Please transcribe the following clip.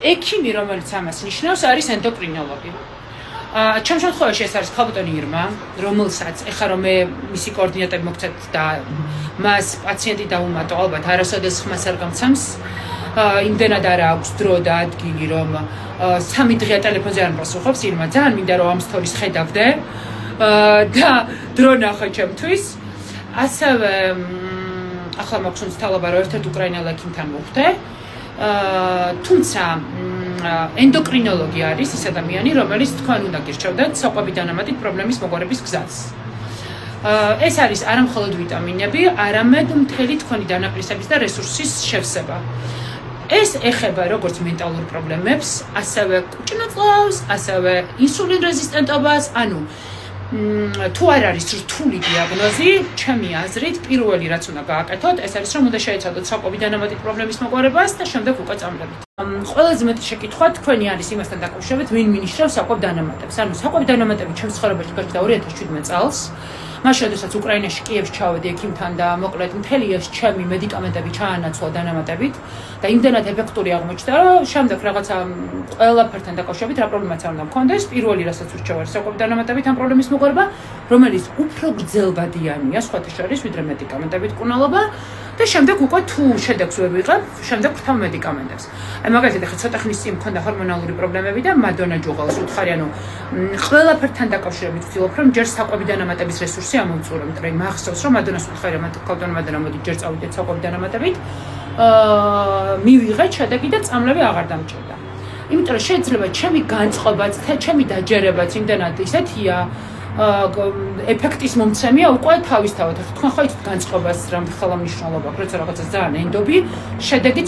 ექიმი, რომელიც ამას ნიშნავს, არის ენდოკრინოლოგი. Ჩემ შემთხვევაში ეს არის ქალბატონი ირმა, რომელსაც ეხლა რომ მე მისი კოორდინატები მოგცეთ და მას პაციენტი დაუმატო, ალბათ არასოდეს ხმას არ გამცემს. იმდენად არ აქვს დრო და ადგილი, რომ 3 დღეა ტელეფონზე არ მპასუხობს ირმა. ძალიან მინდა რომ ამ სტორის ხედავდე და დრო ნახე ჩემთვის. ასევე ახლა მაქვს უნცთელობა რომ ერთ-ერთ უკრაინელ ექიმთან მოვხდე. თუმცა ენდოკრინოლოგი არის ის ადამიანი, რომელიც თქვენ უნდა გირჩევდეთ საკვები დანამატით პრობლემის მოგვარების გზას. ეს არის არა მხოლოდ ვიტამინები, არამედ მთელი თქვენი დანაკლისების და რესურსის შევსება. ეს ეხება როგორც მენტალურ პრობლემებს, ასევე კუჭნაწლავს, ასევე ინსულინ რეზისტენტობას, ანუ თუ არ არის რთული დიაგნოზი, ჩემი აზრით, პირველი რაც უნდა გააკეთოთ, ეს არის რომ უნდა შეეცადოთ საკვები დანამატით პრობლემის მოგვარებას და შემდეგ უკვე წამლებით. ყველაზე მეტი შეკითხვა თქვენი არის იმასთან დაკავშირებით, ვინ მინიშნავს საკვებ დანამატებს. ანუ საკვებ დანამატები ჩემს ცხოვრებაში გაჩნდა 2017 წელს. მაშინ როდესაც უკრაინაში კიევში ჩავედი ექიმთან და მოკლედ მთელი ეს ჩემი მედიკამენტები ჩაანაცვლა დანამატებით და იმდენად ეფექტური აღმოჩნდა, რომ შემდეგ რაღაცა ყველაფერთან დაკავშირებით რა პრობლემაც არ უნდა მქონდეს. პირველი რასაც ურჩევ არის საკვებ დანამატებით ამ პრობლემის მოგვარება, რომელიც უფრო გრძელვადიანია სხვათა შორის ვიდრე მედიკამენტებით მკურნალობა და შემდეგ უკვე თუ შედეგს ვერ ვიღებ, შემდეგ ვრთავ მედიკამენტებს. აი მაგალითად ახლა ცოტა ხნის წინ მქონდა ჰორმონალური პრობლემები და მადონა ჯუღელს უთხარი, ანუ ყველაფერთან დაკავშირებით ვცდილობ რომ ჯერ საკვები დანამატების რესურსი ამოვწურო, იმიტომ რომ მახსოვს რომ მადონას უთხარი ქალბატონმა მადონა მოდი ჯერ წავიდეთ საკვები დანამატებით. მივიღეთ შედეგი და წამლები აღარ დამჭირდა. იმიტომ რომ შეიძლება ჩემი განწყობაც, ჩემი დაჯერებაც იმდანად ისეთია ეფექტის მომცემია უკვე თავისთავად. თქვენ ხო იცით განწყობას რა ხელმისაწვდომობა აქვს, როცა რაღაცა ძალიან ენდობი, შედეგი